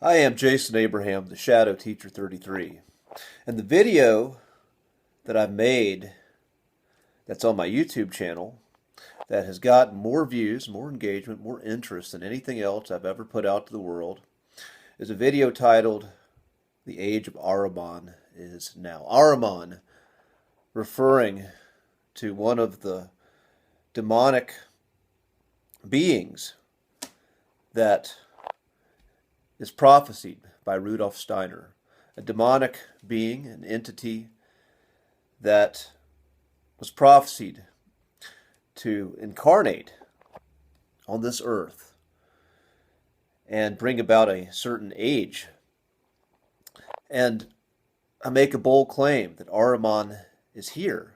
I am Jason Abraham, the Shadow Teacher 33. And the video that I've made that's on my YouTube channel that has gotten more views, more engagement, more interest than anything else I've ever put out to the world is a video titled The Age of Ahriman is Now. Ahriman, referring to one of the demonic beings that is prophesied by Rudolf Steiner, a demonic being, an entity that was prophesied to incarnate on this earth and bring about a certain age. And I make a bold claim that Ahriman is here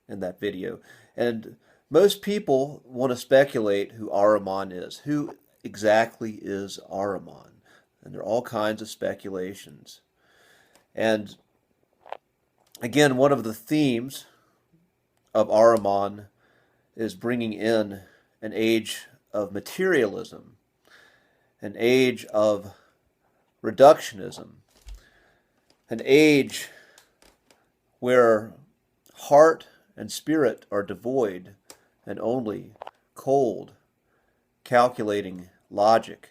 in that video. And most people want to speculate who Ahriman is. Who exactly is Ahriman? And there are all kinds of speculations. And again, one of the themes of Ahriman is bringing in an age of materialism, an age of reductionism, an age where heart and spirit are devoid and only cold, calculating logic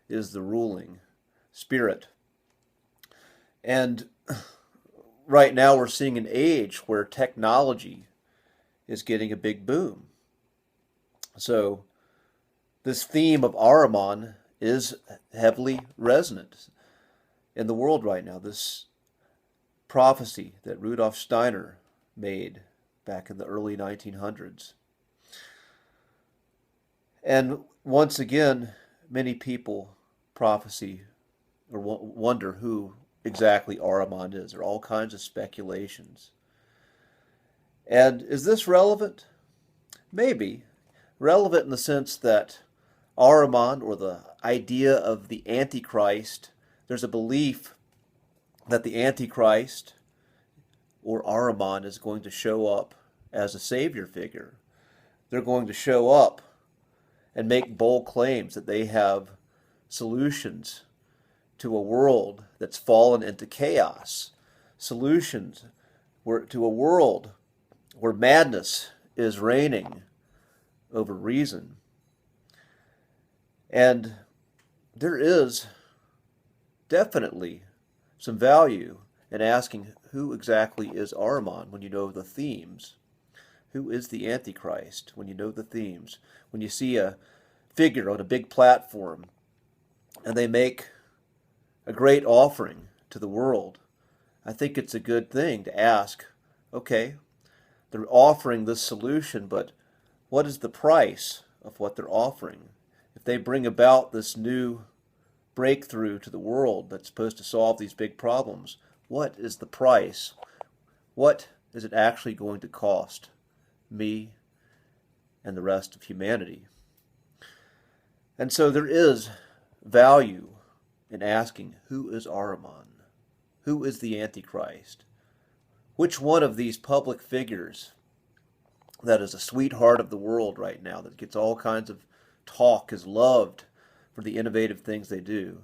is the ruling spirit. And right now we're seeing an age where technology is getting a big boom. So this theme of Ahriman is heavily resonant in the world right now. This prophecy that Rudolf Steiner made back in the early 1900s. And once again, many people prophecy or wonder who exactly Ahriman is. There are all kinds of speculations. And is this relevant? Maybe. Relevant in the sense that Ahriman, or the idea of the Antichrist, there's a belief that the Antichrist, or Ahriman, is going to show up as a savior figure. They're going to show up and make bold claims that they have solutions to a world that's fallen into chaos, solutions to a world where madness is reigning over reason. And there is definitely some value in asking who exactly is Ahriman when you know the themes. Who is the Antichrist when you know the themes? When you see a figure on a big platform and they make a great offering to the world, I think it's a good thing to ask, okay, they're offering this solution, but what is the price of what they're offering? If they bring about this new breakthrough to the world that's supposed to solve these big problems, what is the price? What is it actually going to cost me and the rest of humanity? And so there is value in asking, who is Ahriman? Who is the Antichrist? Which one of these public figures that is a sweetheart of the world right now, that gets all kinds of talk, is loved for the innovative things they do,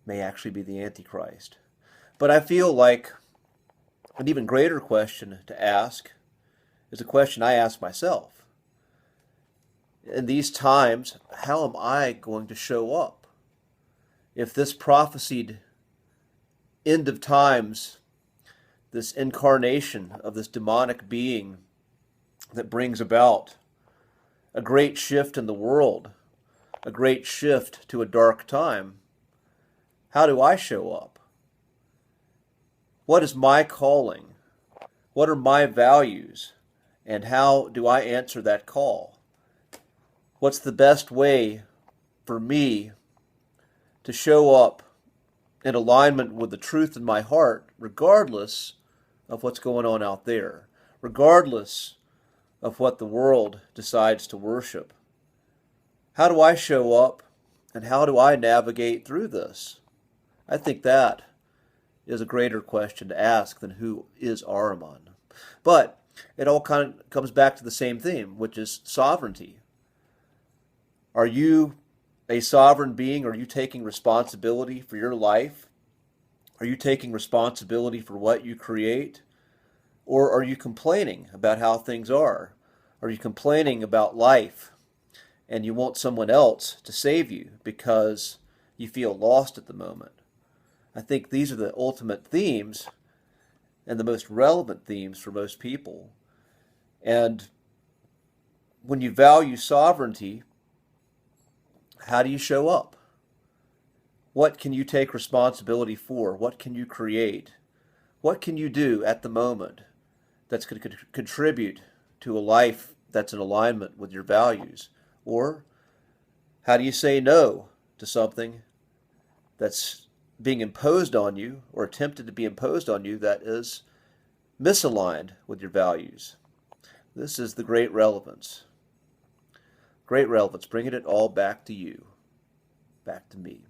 may actually be the Antichrist? But I feel like an even greater question to ask is a question I ask myself. In these times, how am I going to show up? If this prophesied end of times, this incarnation of this demonic being that brings about a great shift in the world, a great shift to a dark time, how do I show up? What is my calling? What are my values? And how do I answer that call? What's the best way for me to show up in alignment with the truth in my heart, regardless of what's going on out there, regardless of what the world decides to worship? How do I show up, and how do I navigate through this? I think that is a greater question to ask than who is Ahriman. But it all kind of comes back to the same theme, which is sovereignty. Are you a sovereign being? Are you taking responsibility for your life? Are you taking responsibility for what you create? Or are you complaining about how things are? Are you complaining about life and you want someone else to save you because you feel lost at the moment? I think these are the ultimate themes and the most relevant themes for most people. And when you value sovereignty, how do you show up? What can you take responsibility for? What can you create? What can you do at the moment that's going to contribute to a life that's in alignment with your values? Or how do you say no to something that's being imposed on you or attempted to be imposed on you that is misaligned with your values? This is the great relevance. Great relevance, bringing it all back to you, back to me.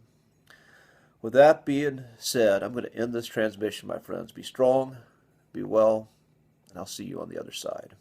With that being said, I'm going to end this transmission, my friends. Be strong, be well, and I'll see you on the other side.